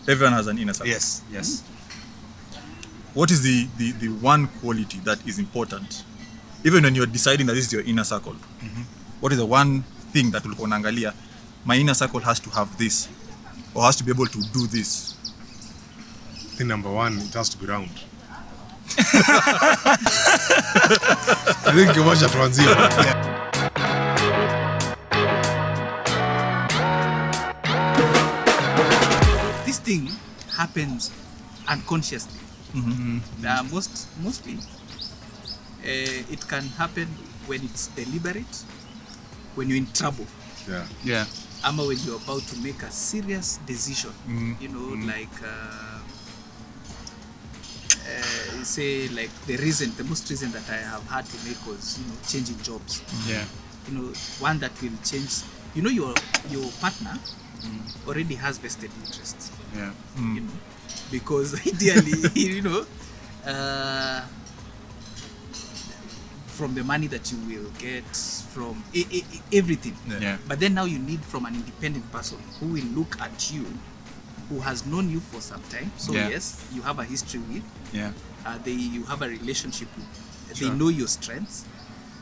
Everyone has an inner circle. Yes. What is the one quality that is important, even when you're deciding that this is your inner circle? What is the one thing that will konangalia? My inner circle has to have this, or has to be able to do this. I think number one, it has to be round. I think you watch a transition. This thing happens unconsciously. Mostly, it can happen when it's deliberate, when you're in trouble. Yeah. Ama when you're about to make a serious decision, like say like the most reason that I have had to make was changing jobs. One that will change. Your partner already has vested interests. Because ideally, from the money that you will get, from everything. But then now you need from an independent person who will look at you, who has known you for some time. So yes, you have a history with. You have a relationship with. They know your strengths,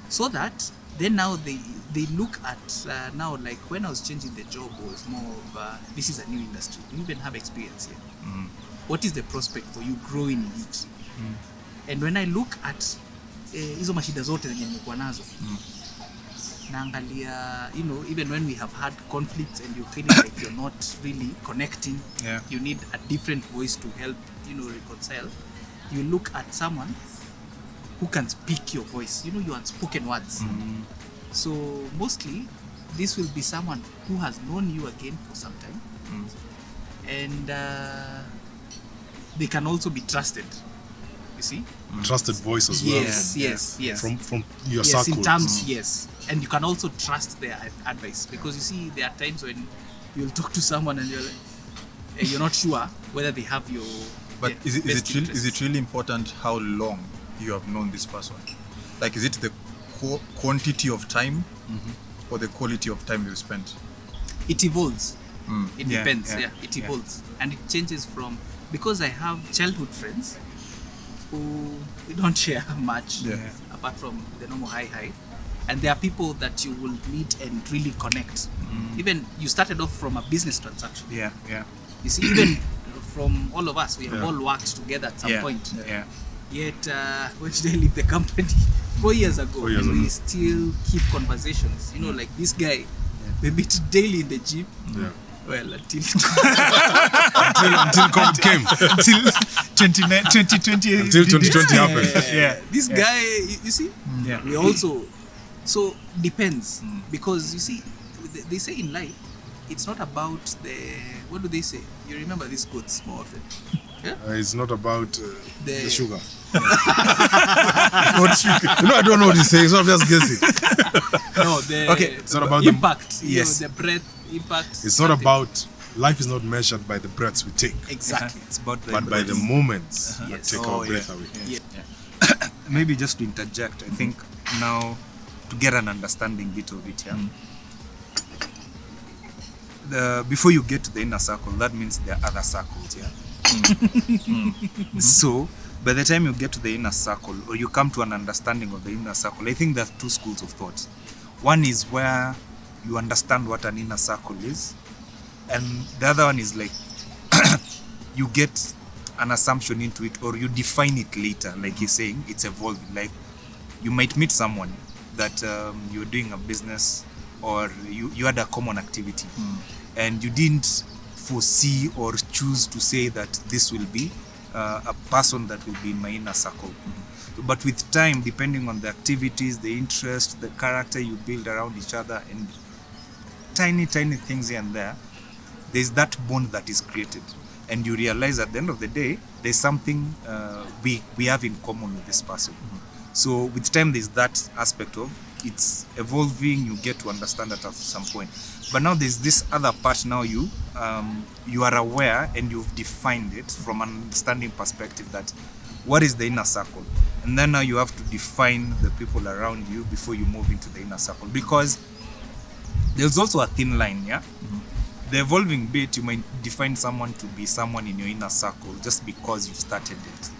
so that then now they look at now, like when I was changing the job was more of this is a new industry. You even have experience here. What is the prospect for you growing in it? And when I look at hizo mashida zote zenye nimekuwa nazo, naangalia, even when we have had conflicts and you feel like you're not really connecting, you need a different voice to help, reconcile. You look at someone who can speak your voice, your unspoken words. So mostly, this will be someone who has known you again for some time, and they can also be trusted. You see, trusted voice as well. Yes. From your circle. In terms, yes, and you can also trust their advice, because you see, there are times when you'll talk to someone and you're not sure whether they have your. But is it really important how long you have known this person? Like, is it the quantity of time or the quality of time you spent? It evolves. It depends. It evolves, and it changes from, because I have childhood friends who we don't share much apart from the normal hi, and there are people that you will meet and really connect. Even you started off from a business transaction. You see, even from all of us, we have all worked together at some point. Yet, when did I leave the company? 4 years ago, we still keep conversations. Like this guy, we meet daily in the gym. Well, until COVID came. Until 2020. Until 2020 happened. This guy, you see, we also. So depends, because you see, they say in life, it's not about what do they say? You remember these quotes more often. It's not about the sugar. What sugar? I don't know what he's saying, so I'm just guessing. No, it's not about impact. The breath impact. It's not about, life is not measured by the breaths we take. Exactly. It's about but by the moments that take our breath away. Maybe just to interject, I think now to get an understanding bit of it, before you get to the inner circle, that means there are other circles, So by the time you get to the inner circle, or you come to an understanding of the inner circle, I think there are two schools of thought. One is where you understand what an inner circle is, and the other one is like you get an assumption into it, or you define it later. Like he's saying, it's evolving. Like you might meet someone that you're doing a business, or you had a common activity, and you didn't foresee or choose to say that this will be a person that will be in my inner circle. But with time, depending on the activities, the interest, the character you build around each other, and tiny things here and there's that bond that is created, and you realize at the end of the day there's something we have in common with this person. So with time, there's that aspect of it's evolving, you get to understand that at some point. But now there's this other part. Now you are aware and you've defined it from an understanding perspective, that what is the inner circle, and then now you have to define the people around you before you move into the inner circle, because there's also a thin line the evolving bit, you might define someone to be someone in your inner circle just because you started it.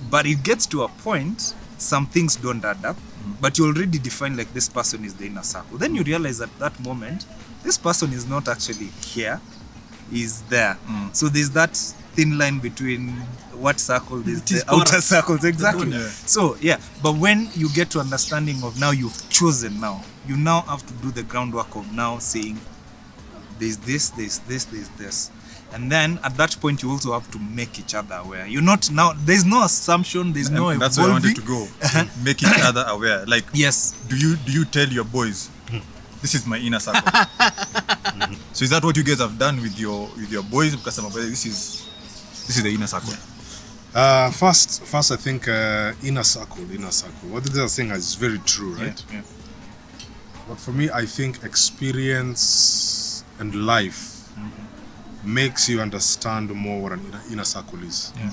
But it gets to a point, some things don't add up, but you already define like this person is the inner circle. Then you realize at that moment, this person is not actually here, is there. So there's that thin line between what circle is the outer circles, exactly. So yeah, but when you get to understanding of now you've chosen now, you now have to do the groundwork of now saying there's this, and then at that point you also have to make each other aware. You're not now, there's no assumption, there's no That's where I evolving. wanted to go. Make each other aware. Like, Yes. do you tell your boys, this is my inner circle? So is that what you guys have done with your boys? Because this is the inner circle. First, I think inner circle. What the other thing is very true, right? Yeah. But for me, I think experience and life makes you understand more what an inner circle is. Yeah.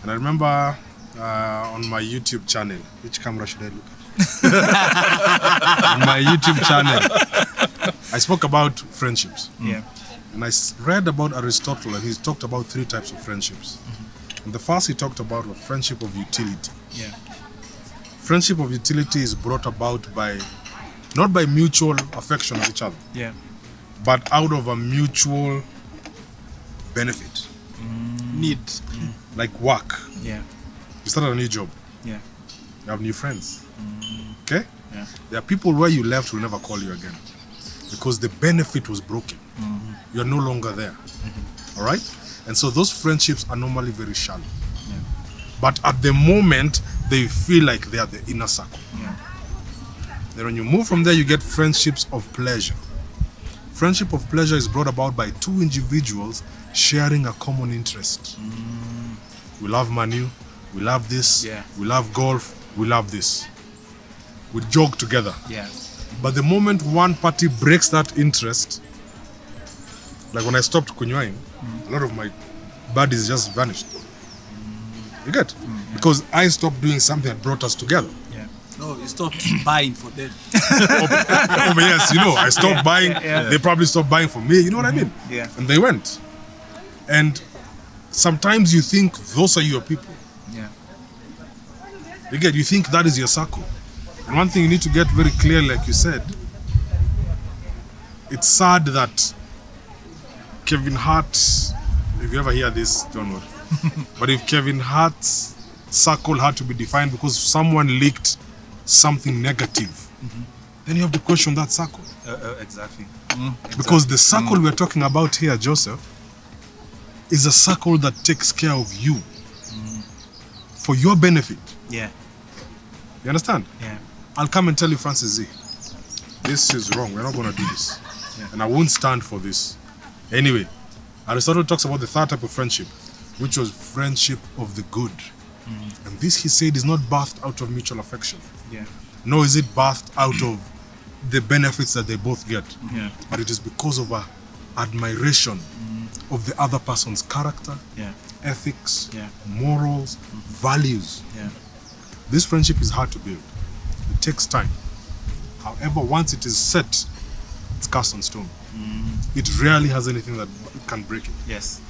And I remember on my YouTube channel, which camera should I look at? On my YouTube channel, I spoke about friendships. Yeah. And I read about Aristotle, and he talked about 3 types of friendships. And the first he talked about was friendship of utility. Yeah. Friendship of utility is brought about by, not by mutual affection of each other, Yeah. but out of a mutual benefit. Need. Like work. Yeah. You start a new job. Yeah. You have new friends. Okay? Yeah. There are people where you left will never call you again because the benefit was broken. You're no longer there. All right? And so those friendships are normally very shallow. Yeah. But at the moment, they feel like they are the inner circle. Yeah. Then when you move from there, you get friendships of pleasure. Friendship of pleasure is brought about by 2 individuals sharing a common interest. We love Manu, we love this, Yeah. we love golf, we love this. We jog together. Yeah. But the moment one party breaks that interest, like when I stopped kunywaing, a lot of my buddies just vanished. You get? Because I stopped doing something that brought us together. Yeah. No, you stopped buying for them. Oh, but yes, I stopped buying. yeah. They probably stopped buying for me. You know what I mean? Yeah. And they went. And sometimes you think those are your people. Yeah. You think that is your circle. And one thing you need to get very clear, like you said, it's sad that Kevin Hart, if you ever hear this, don't worry. But if Kevin Hart's circle had to be defined because someone leaked something negative, then you have to question that circle. Exactly. Because the circle we're talking about here, Joseph, is a circle that takes care of you for your benefit. Yeah. You understand? Yeah. I'll come and tell you, Francis Z, this is wrong. We're not going to do this. Yeah. And I won't stand for this. Anyway, Aristotle talks about the 3rd type of friendship, which was friendship of the good. And this, he said, is not birthed out of mutual affection. Yeah. Nor is it birthed out of the benefits that they both get. Yeah. But it is because of admiration of the other person's character, Yeah. ethics, Yeah. morals, values. Yeah. This friendship is hard to build. It takes time. However, once it is set, it's cast on stone. It rarely has anything that can break it. Yes.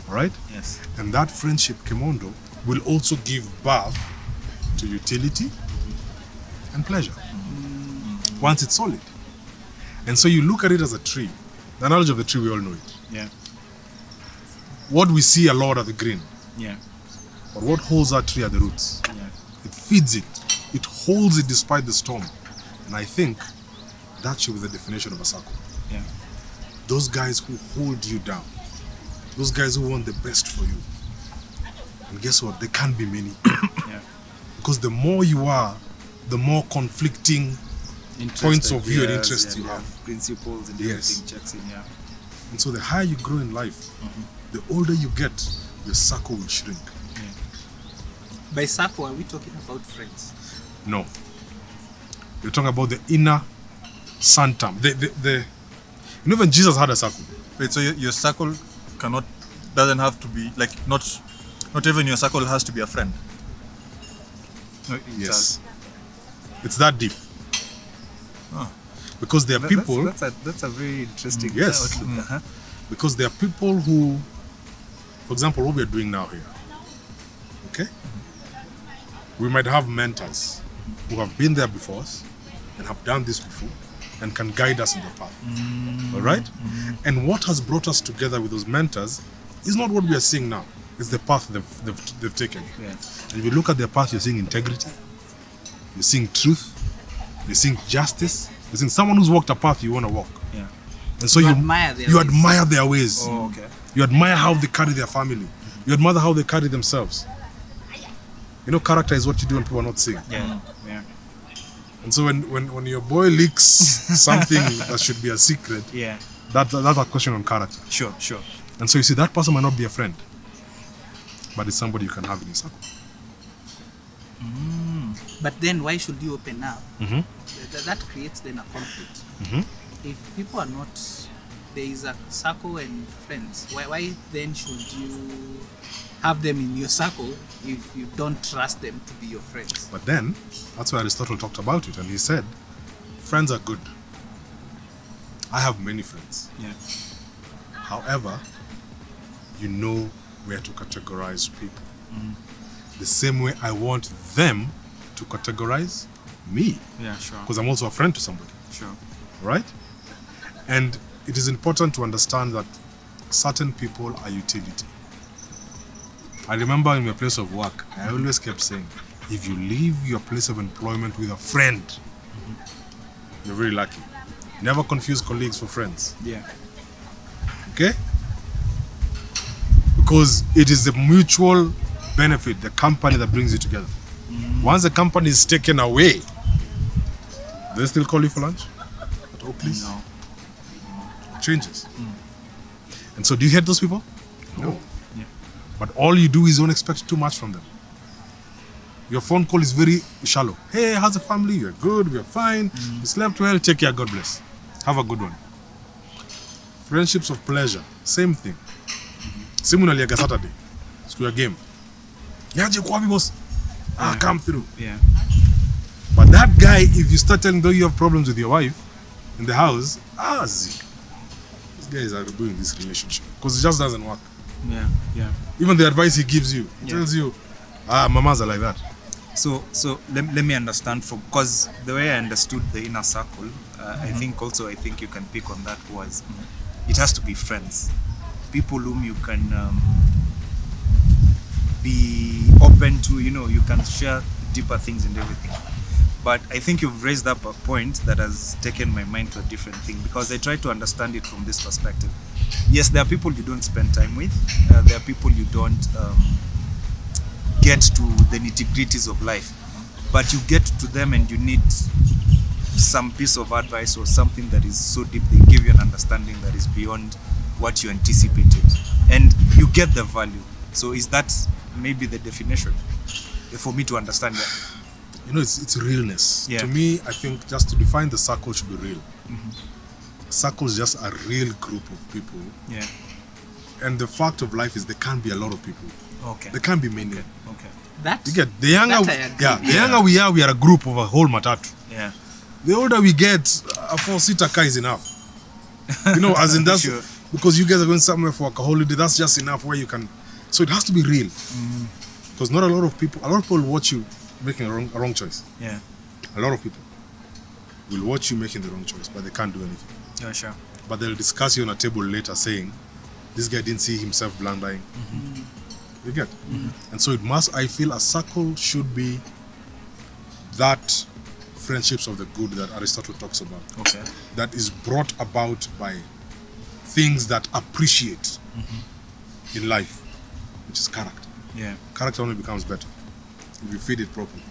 All right? Yes. And that friendship, Kemondo, will also give birth to utility and pleasure. Once it's solid. And so you look at it as a tree. The analogy of the tree, we all know it. Yeah. What we see a lot are the green. Yeah. But what holds that tree are the roots. Yeah. It feeds it. It holds it despite the storm. And I think that should be the definition of a circle. Yeah. Those guys who hold you down. Those guys who want the best for you. And guess what? There can't be many. Yeah. Because the more you are, the more conflicting points of view and interests you have. Principles and Yes. everything checks in, yeah. And so the higher you grow in life, the older you get, your circle will shrink. By circle, are we talking about friends? No. You're talking about the inner sanctum. Even Jesus had a circle. Wait, so your circle doesn't have to be like not even your circle has to be a friend. No, it Yes. does. It's that deep. Because there are people. That's a very interesting Yes. outlook. Uh-huh. Because there are people who, for example, what we are doing now here. Okay. We might have mentors who have been there before us and have done this before and can guide us in the path. All right? And what has brought us together with those mentors is not what we are seeing now. It's the path they've taken. Yeah. And if you look at their path, you're seeing integrity, you're seeing truth, you're seeing justice, you're seeing someone who's walked a path you want to walk. Yeah. And so You you admire their you ways. admire their ways. Oh, okay. You admire how they carry their family. You admire how they carry themselves. You know, character is what you do when people are not seeing. Yeah. Yeah. And so when your boy leaks something that should be a secret, Yeah. that's a question on character. Sure. And so you see, that person might not be a friend, but it's somebody you can have in your circle. But then why should you open up? Mm-hmm. That creates then a conflict. Mm-hmm. If people are not, there is a circle and friends, why then should you have them in your circle if you don't trust them to be your friends? But then, that's why Aristotle talked about it, and he said, friends are good. I have many friends. Yeah. However, you know where to categorize people. The same way I want them to categorize me, Yeah. Sure. because I'm also a friend to somebody, Sure. right? And it is important to understand that certain people are utility. I remember in my place of work, I always kept saying, if you leave your place of employment with a friend, you're very lucky. Never confuse colleagues for friends. Yeah. Okay? Because it is the mutual benefit, the company that brings you together. Once the company is taken away, they still call you for lunch at Oakley's? No. It changes. And so do you hate those people? No. Yeah. But all you do is don't expect too much from them. Your phone call is very shallow. Hey, how's the family? You're good, we're fine. You slept well, take care, God bless. Have a good one. Friendships of pleasure, same thing. Simu naliaga Saturday. It's your game. Yaje kwa wapi boss? Come through. Yeah. But that guy, if you start telling though you have problems with your wife in the house, these guys are doing this relationship. Because it just doesn't work. Yeah. Yeah. Even the advice he gives you, he Yeah. tells you, mamas are like that. So let me understand from, because the way I understood the inner circle, I think you can pick on that was it has to be friends, people whom you can be open to, you can share deeper things and everything. But I think you've raised up a point that has taken my mind to a different thing, because I try to understand it from this perspective. Yes, there are people you don't spend time with, there are people you don't get to the nitty-gritties of life, but you get to them and you need some piece of advice or something that is so deep, they give you an understanding that is beyond what you anticipated, and you get the value. So is that maybe the definition for me to understand that? It's realness. Yeah. To me, I think just to define the circle should be real. Circle is just a real group of people. Yeah. And the fact of life is there can't be a lot of people. Okay. There can't be many. Okay. That, You get the younger, that I agree. the younger we are a group of a whole matatu. Yeah. The older we get, a 4-seater car is enough. As in that's Sure. because you guys are going somewhere for a holiday. That's just enough where you can. So it has to be real. Because not a lot of people watch you making a wrong choice. Yeah. A lot of people will watch you making the wrong choice, but they can't do anything. Yeah, sure. But they'll discuss you on a table later saying, this guy didn't see himself blundering. You get? And so I feel a circle should be that friendships of the good that Aristotle talks about. Okay. That is brought about by things that appreciate in life, which is character. Yeah. Character only becomes better if you feed it properly.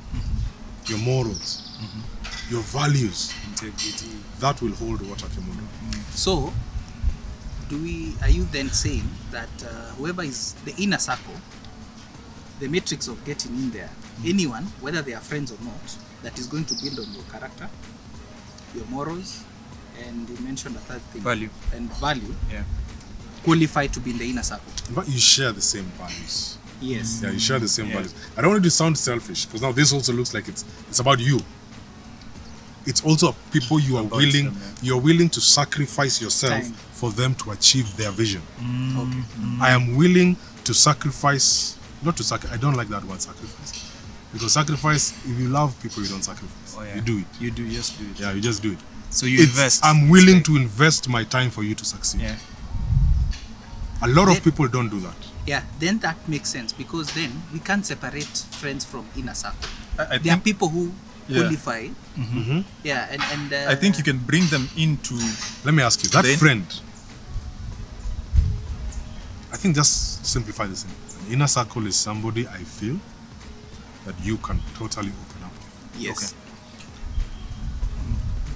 Your morals, your values, Integrity. that will hold water kemundo. so are you then saying that whoever is the inner circle, the matrix of getting in there, anyone, whether they are friends or not, that is going to build on your character, your morals, and you mentioned a third thing, Value. and value, Yeah. qualify to be in the inner circle? In fact, you share the same values. Yes. Yeah, you share the same Yeah. values. I don't want it to sound selfish, because now this also looks like it's about you. it's also people you are About willing, them, yeah. you're willing to sacrifice yourself Time. for them to achieve their vision. Okay. I am willing to sacrifice, not to sacrifice, I don't like that word sacrifice. Because sacrifice, if you love people, you don't sacrifice. Oh, yeah. You do it. You do, just do it. Yeah, you just do it. So you invest. I'm willing to invest my time for you to succeed. Yeah. A lot of Then- people don't do that. Yeah, then that makes sense because then we can't separate friends from inner circle. I There are think, people who Yeah. qualify. Yeah, and I think you can bring them into. Let me ask you, that Then- friend, I think just simplify this thing. An inner circle is somebody I feel that you can totally open up with. yes.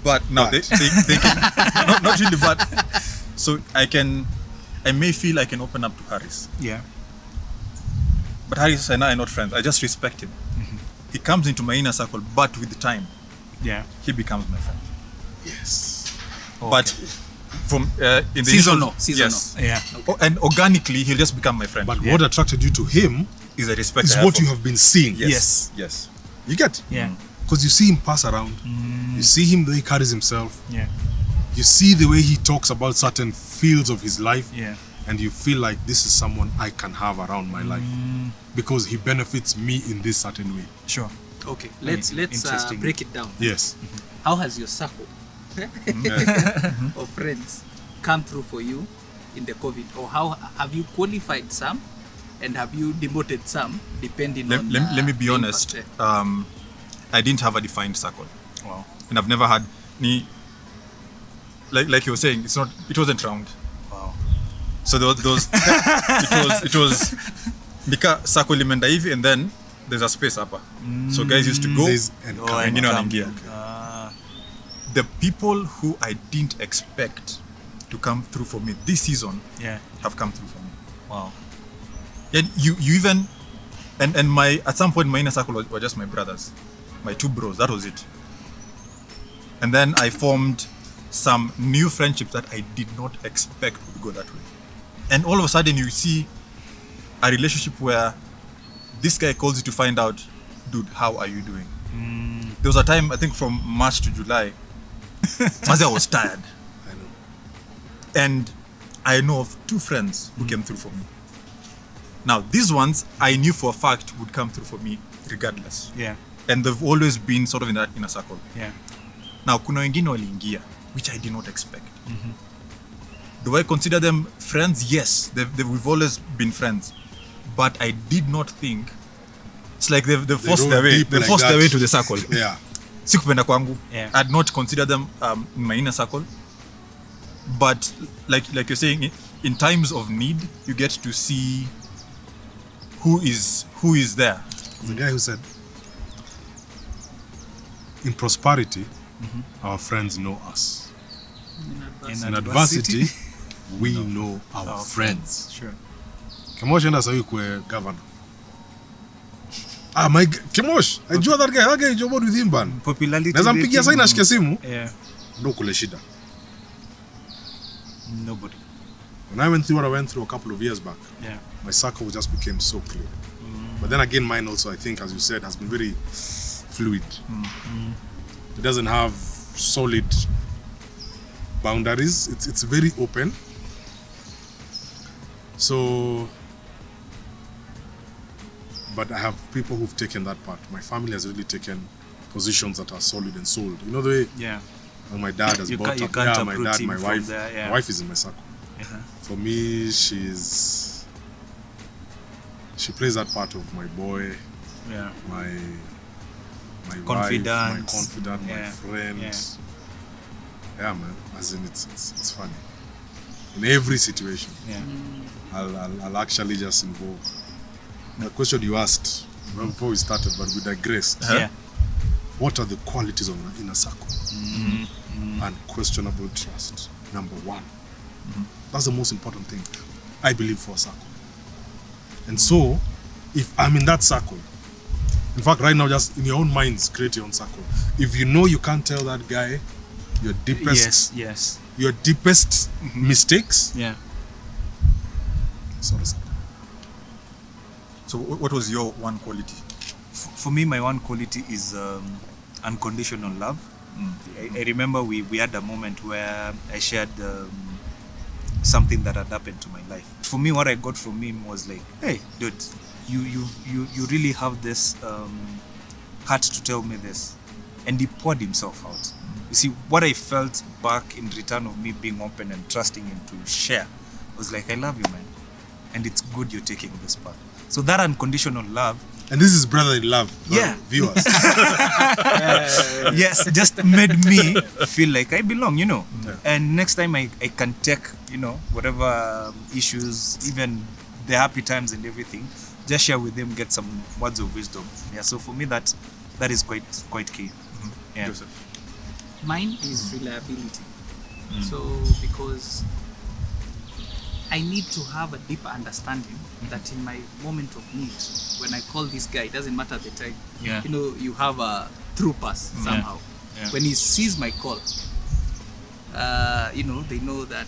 But no, But. they can not really. But so I may feel I can open up to Harris, Yeah. but Harris and I are not friends. I just respect him. He comes into my inner circle, but with time, Yeah. he becomes my friend. Yes. But from in the Seasonal, initial- seasonal. yes, Yeah. and organically he'll just become my friend. But Yeah. what attracted you to him is a respect. is I have what for you him. have been seeing. Yes, yes. You get? Yeah. Because you see him pass around, you see him the way he carries himself, Yeah. you see the way he talks about certain fields of his life, Yeah. and you feel like this is someone I can have around my life because he benefits me in this certain way. Sure. Okay, let's Interesting. break it down. Yes. How has your circle of friends come through for you in the COVID, or how have you qualified some, and have you demoted some, depending on? Let me be the honest. impact, I didn't have a defined circle, Wow. and I've never had ni. Like you were saying, it wasn't round. Wow. So those it was nika circle imeenda hivi, and then there's a space upper. So guys used to go. There's an Oh, and you know, wanaingia. Ah. The people who I didn't expect to come through for me this season Yeah. have come through for me. Wow. And you even and my at some point my inner circle were just my brothers, my two bros. That was it. And then I formed some new friendships that I did not expect would go that way. And all of a sudden you see a relationship where this guy calls you to find out, dude, how are you doing? There was a time, I think from March to July, Mazia was tired. I know. And I know of two friends who came through for me. Now, these ones I knew for a fact would come through for me regardless. Yeah. And they've always been sort of in that inner circle. Yeah. Now, kuna wengine waliingia, which I did not expect. Do I consider them friends? Yes, we've always been friends. But I did not think, it's like they forced roll their way, deep they like forced their that. way to the circle. Yeah. Sikupenda kwangu. Yeah. I'd not consider them in my inner circle. But like you're saying, in times of need, you get to see who is there. The guy who said, in prosperity, our friends know us. In adversity, we know our friends. Sure. Kemosh enda sahi kwe governor. Kemosh, I joined that guy. That guy joined with him, ban. Popularity. Naweza mpigia sahi na shike simu. Yeah. Ndo kule shida. Nobody. When I went through what I went through a couple of years back, Yeah. my circle just became so clear. But then again, mine also, I think, as you said, has been very fluid. It doesn't have solid boundaries. It's very open. So, but I have people who've taken that part. My family has really taken positions that are solid and sold. You know the way Yeah. my dad has You bought can't- you up. can't Yeah, my uproot dad, him my from wife. there, yeah. My wife is in my circle. Uh-huh. For me, she plays that part of my boy, Yeah. my Confidant. wife, my confidant, my Yeah. friend. Yeah. Yeah, man. As in, it's funny. In every situation, Yeah. I'll actually just involve. The question you asked before we started, but we digressed. Yeah. What are the qualities of an inner circle? Unquestionable trust, number one. That's the most important thing, I believe, for a circle. And so, if I'm in that circle, in fact, right now, just in your own minds, create your own circle. If you know you can't tell that guy your deepest, Yes. your deepest mistakes, Yeah. it's not a circle. So what was your one quality? For me, my one quality is unconditional love. I remember we had a moment where I shared something that had happened to my life. For me, what I got from him was like, hey, dude, you really have this heart to tell me this. And he poured himself out. You see, what I felt back in return of me being open and trusting him to share was like, I love you, man. And it's good you're taking this path. So that unconditional love. And this is brotherly love, Yeah. viewers. Yes, just made me feel like I belong, you know. Yeah. And next time I can take, you know, whatever issues, even the happy times and everything, just share with them, get some words of wisdom. Yeah, so for me that is quite key. Yeah. Joseph. Mine is reliability. So because I need to have a deeper understanding that in my moment of need, when I call this guy, it doesn't matter the time. Yeah. You know, you have a through pass somehow. Yeah. When he sees my call, you know, they know that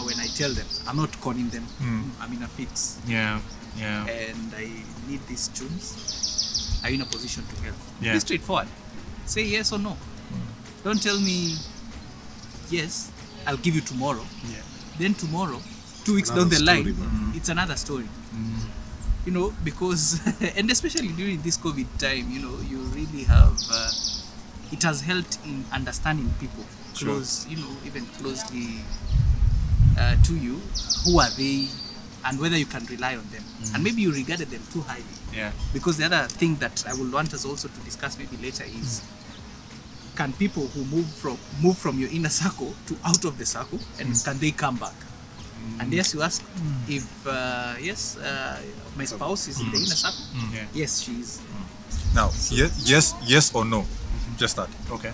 when I tell them, I'm not calling them. I'm in a fix. Yeah. And I need these tunes. Are you in a position to help? Yeah. Be straightforward. Say yes or no. Don't tell me yes, I'll give you tomorrow. Yeah. Then tomorrow, 2 weeks Another down the story, line, man. it's another story. You know, because and especially during this COVID time, you know, you really have it has helped in understanding people close, you know, even closely to you. Who are they, and whether you can rely on them, and maybe you regarded them too highly. Yeah. Because the other thing that I would want us also to discuss maybe later is, can people who move from your inner circle to out of the circle, and can they come back? And yes, you ask if my spouse is in the inner circle. Yeah. Yes, she is. Now, yes or no? Just that. Okay.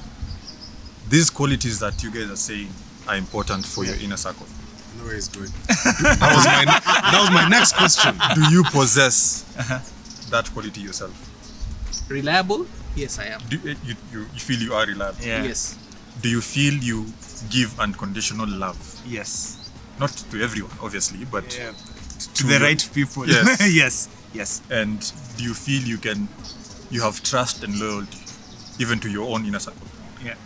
These qualities that you guys are saying are important for your inner circle. I know where he's going. That was my next question. Do you possess that quality yourself? Reliable? Yes, I am. Do you feel you are reliable? Yeah. Yes. Do you feel you give unconditional love? Yes. Not to everyone, obviously, but Yeah. To to the your- right people. Yes. yes. And do you feel you have trust and loyalty, even to your own inner circle? Yeah.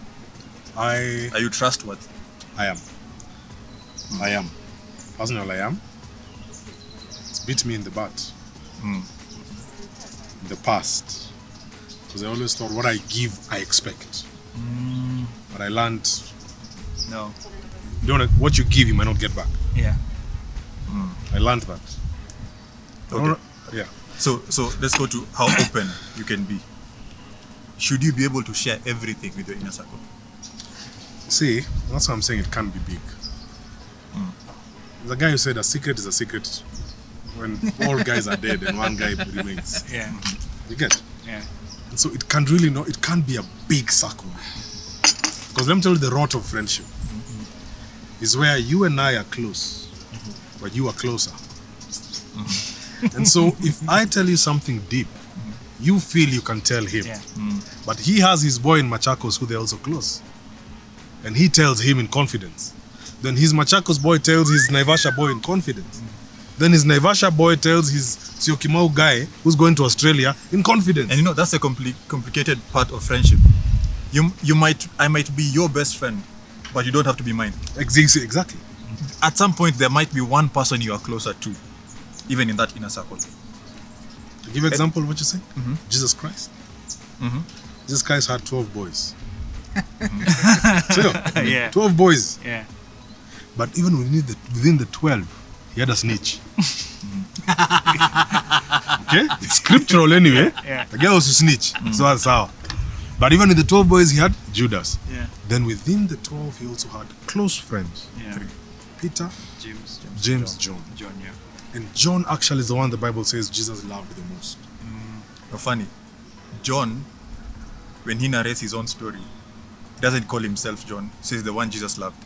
Are you trustworthy? I am. Personally, I am. It's beat me in the butt. In the past. Because I always thought what I give, I expect. But I learned, No. what you give, you might not get back. Yeah. I learned that. Okay. Yeah. So let's go to how open you can be. Should you be able to share everything with your inner circle? See, that's why I'm saying it can't be big. The guy who said a secret is a secret when all guys are dead and one guy remains. Yeah. You get? Yeah. And so it can't be a big circle. Because let me tell you the rot of friendship is where you and I are close, but you are closer. And so if I tell you something deep, you feel you can tell him. Yeah. But he has his boy in Machakos who they're also close. And he tells him in confidence. Then his Machakos boy tells his Naivasha boy in confidence. Then his Naivasha boy tells his Syokimau guy who's going to Australia in confidence. And you know, that's a complicated part of friendship. I might be your best friend, but you don't have to be mine. Exactly. At some point, there might be one person you are closer to, even in that inner circle. To give example of what you say, Jesus Christ. Jesus Christ had 12 boys. So, Yeah. 12 boys. Yeah. But even within the 12, he had a snitch. Okay? It's scriptural anyway. Yeah. The guy was a snitch. So that's how. But even with the 12 boys, he had Judas. Yeah. Then within the 12, he also had close friends. Yeah. Peter, James, John. John, yeah. And John actually is the one the Bible says Jesus loved the most. But funny, John, when he narrates his own story, doesn't call himself John. He says the one Jesus loved.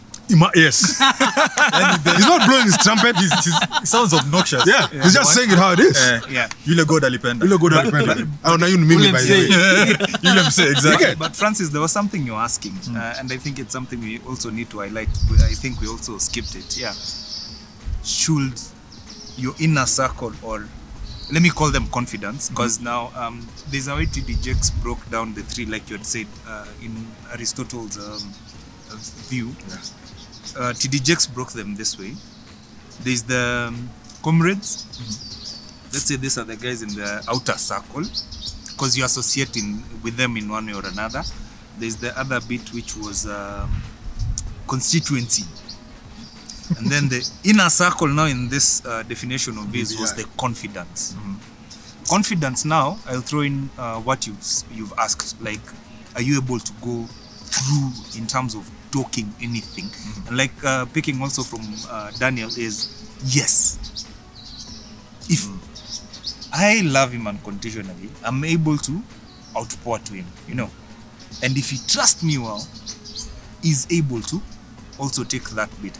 Yes. He's not blowing his trumpet. He sounds obnoxious. Yeah, he's just saying it how it is. Yeah. Yule God alipenda. You look good at the Oh, now you mean me by the way. Yule mse, exactly. But Francis, there was something you're asking, and I think it's something we also need to highlight. I think we also skipped it. Yeah. Should your inner circle or let me call them confidence, because now there's a way TD Jakes broke down the three, like you had said in Aristotle's view. TD Jakes broke them this way. There's the comrades. Let's say these are the guys in the outer circle, because you associate with them in one way or another. There's the other bit which was constituency. And then the inner circle now in this definition of this was the confidence. Confidence now, I'll throw in what you've asked, like, are you able to go through in terms of talking anything? And like picking also from Daniel is, yes. If I love him unconditionally, I'm able to outpour to him, you know. And if he trusts me well, he's able to also take that bit.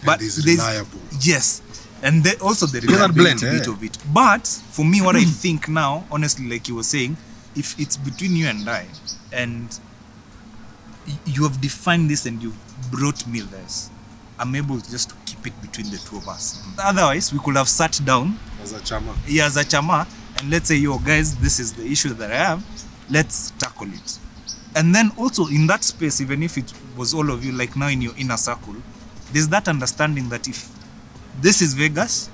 But he's reliable. Yes. And also the that blend, reliability bit of it. But for me, what I think now, honestly, like you were saying, if it's between you and I, and you have defined this and you've brought me this, I'm able just to keep it between the two of us. Otherwise, we could have sat down As a chama. as a chama, and let's say, yo guys, this is the issue that I have, let's tackle it. And then also in that space, even if it was all of you, like now in your inner circle, there's that understanding that if this is Vegas,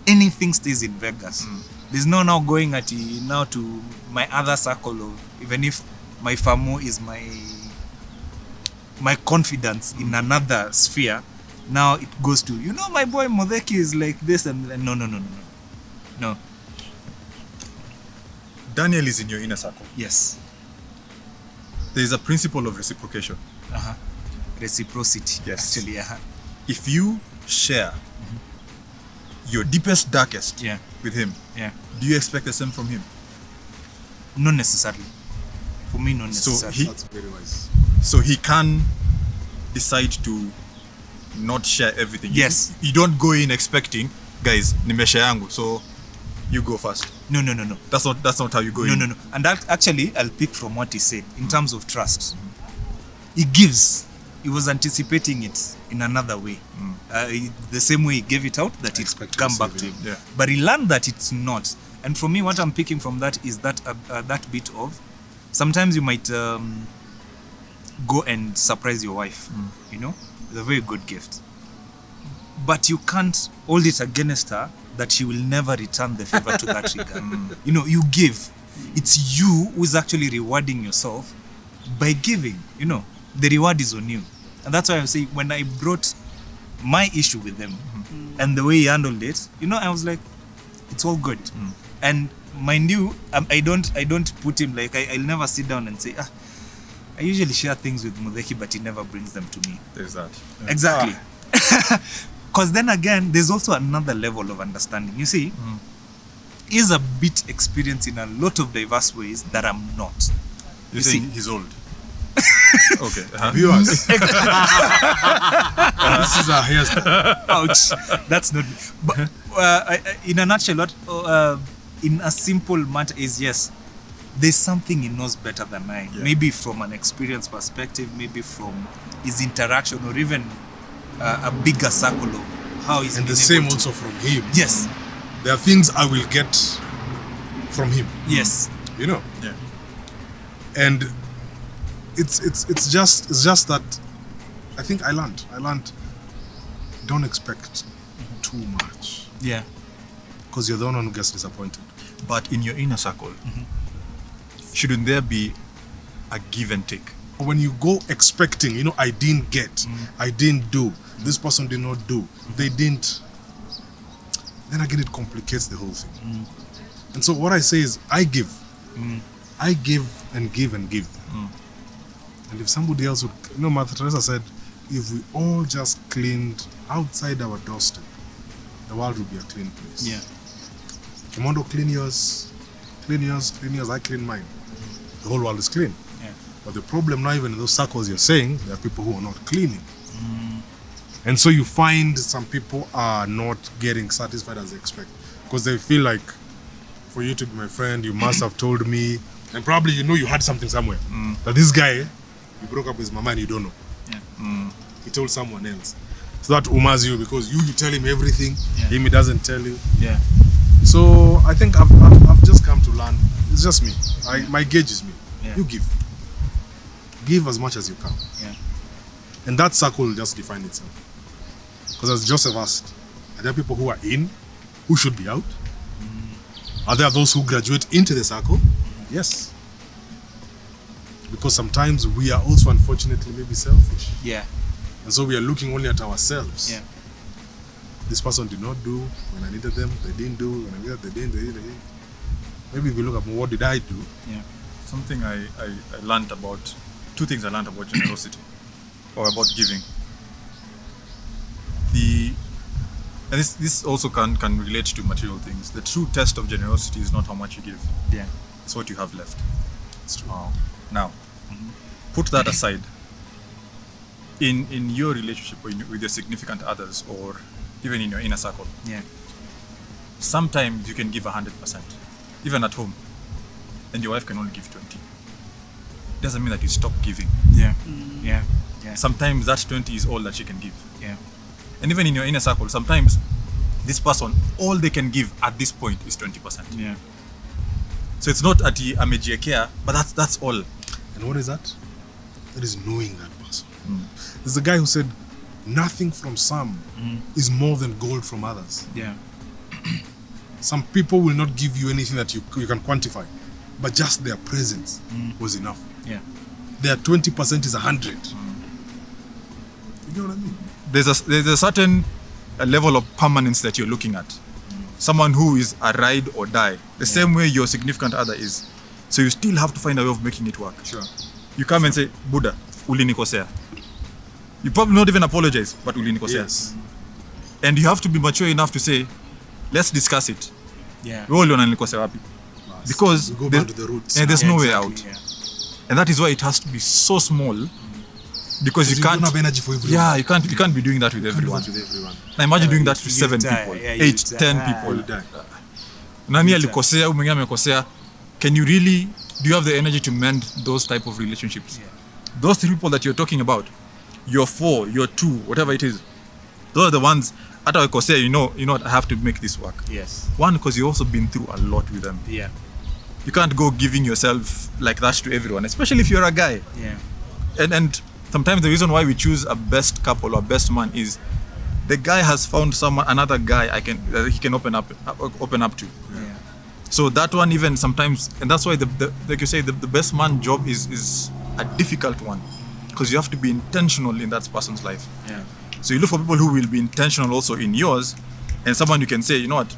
anything stays in Vegas. There's no now going at now to my other circle of, even if my famo is my confidence in another sphere, now it goes to, you know, my boy Modeki is like this, and no. Daniel is in your inner circle. Yes. There is a principle of reciprocation. Reciprocity. Yes. Actually, If you share your deepest, darkest Yeah. with him, Yeah. do you expect the same from him? Not necessarily. For me, not So necessarily. That's very wise. So he can decide to not share everything. Yes. You don't go in expecting, guys, nimeshare yangu, so you go first. No. That's not how you go in. No. And that, actually, I'll pick from what he said in terms of trust. He gives. He was anticipating it in another way. The same way he gave it out, that it Expect to come receive back to it. him. Yeah. But he learned that it's not. And for me, what I'm picking from that is that that bit of, sometimes you might go and surprise your wife. You know, it's a very good gift. But you can't hold it against her that she will never return the favor to that regard. You know, you give. It's you who's actually rewarding yourself by giving. You know, the reward is on you. And that's why I say, when I brought my issue with them and the way he handled it, you know, I was like, it's all good. And mind you, I don't put him like, I'll never sit down and say, I usually share things with Mudeki, but he never brings them to me. There's that. Exactly. Because then again, there's also another level of understanding. You see, he's a bit experienced in a lot of diverse ways that I'm not. You're You saying see- he's old. Okay. Viewers. This is our hairstyle. Ouch. That's not. But in a nutshell, what in a simple matter is, yes, there's something he knows better than I. Yeah. Maybe from an experience perspective, maybe from his interaction, or even a bigger circle of how he's And been the same able to- also from him. Yes. There are things I will get from him. Yes. You know. Yeah. And it's just that I think I learned don't expect too much, Yeah. because you're the one who gets disappointed. But in your inner circle, shouldn't there be a give and take? When you go expecting, you know, I didn't get, I didn't do, this person did not do, they didn't, then again it complicates the whole thing. And so what I say is, I give and give and give. And if somebody else would, you know, Mother Teresa said, if we all just cleaned outside our doorstep, the world would be a clean place. Yeah. Kimondo, clean yours, I clean mine. The whole world is clean. Yeah. But the problem now, even in those circles you're saying, there are people who are not cleaning. And so you find some people are not getting satisfied as they expect, because they feel like, for you to be my friend, you must have told me, and probably you know you had something somewhere. That this guy, you broke up with his mama and you don't know. Yeah. He told someone else. So that umas you, because you tell him everything, Yeah. him he doesn't tell you. Yeah. So I think I've just come to learn. It's just me. My gauge is me. Yeah. You give as much as you can, Yeah. and that circle will just define itself. Because as Joseph asked, are there people who are in, who should be out? Are there those who graduate into the circle? Yes. Because sometimes we are also unfortunately maybe selfish, Yeah. and so we are looking only at ourselves. Yeah. This person did not do when I needed them. They didn't do when I needed. They didn't. Maybe if we look at what did I do? Yeah. Something I learned about, two things I learned about generosity or about giving. And this also can relate to material things. The true test of generosity is not how much you give. Yeah. It's what you have left. It's true. Now, put that aside. In your relationship with your significant others or even in your inner circle, Yeah. sometimes you can give 100%, even at home, and your wife can only give 20. Doesn't mean that you stop giving. Yeah. Yeah. Yeah. Sometimes that 20 is all that she can give. Yeah. And even in your inner circle, sometimes this person, all they can give at this point is 20%. Yeah. So it's not at the amejiekea, but that's all. And what is that? That is knowing that person. There's a guy who said, nothing from some is more than gold from others. Yeah. Some people will not give you anything that you can quantify, but just their presence was enough. Yeah. Their 20% is 100. You know what I mean? There's a certain level of permanence that you're looking at. Someone who is a ride or die, the same way your significant other is. So you still have to find a way of making it work. Sure. You come and say, Buddha, ulinikosea. You probably not even apologize, but ulinikosea. Yes. And you have to be mature enough to say, let's discuss it. Yeah. Wewe uliona nilikosea wapi? Because we go there- back to the roots. there's no way out. Yeah. And that is why it has to be so small, because you Because can't. don't have energy for everyone. Yeah, you can't be doing that with You can't do everyone. that with everyone. Now imagine doing that to You'll 7 die. people, Yeah, 8, you'll 10 die. people. You die. Nani alikosea, huyu mwingine amekosea. Can you really, do you have the energy to mend those type of relationships? Yeah. Those 3 people that you're talking about, you're 4, you're 2, whatever it is, those are the ones, hata wakosea, you know what, I have to make this work. Yes. One, because you've also been through a lot with them. Yeah. You can't go giving yourself like that to everyone, especially if you're a guy. Yeah. And sometimes the reason why we choose a best couple or best man is the guy has found another guy that he can open up to. Yeah. So that one, even sometimes, and that's why the like you say, the best man job is a difficult one, because you have to be intentional in that person's life. Yeah. So you look for people who will be intentional also in yours, and someone you can say, you know what,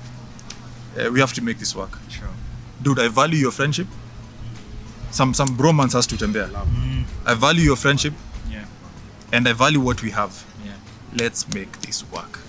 we have to make this work. Sure. Dude, I value your friendship. Some bromance has to tembea. I value your friendship, Yeah. and I value what we have. Yeah. Let's make this work.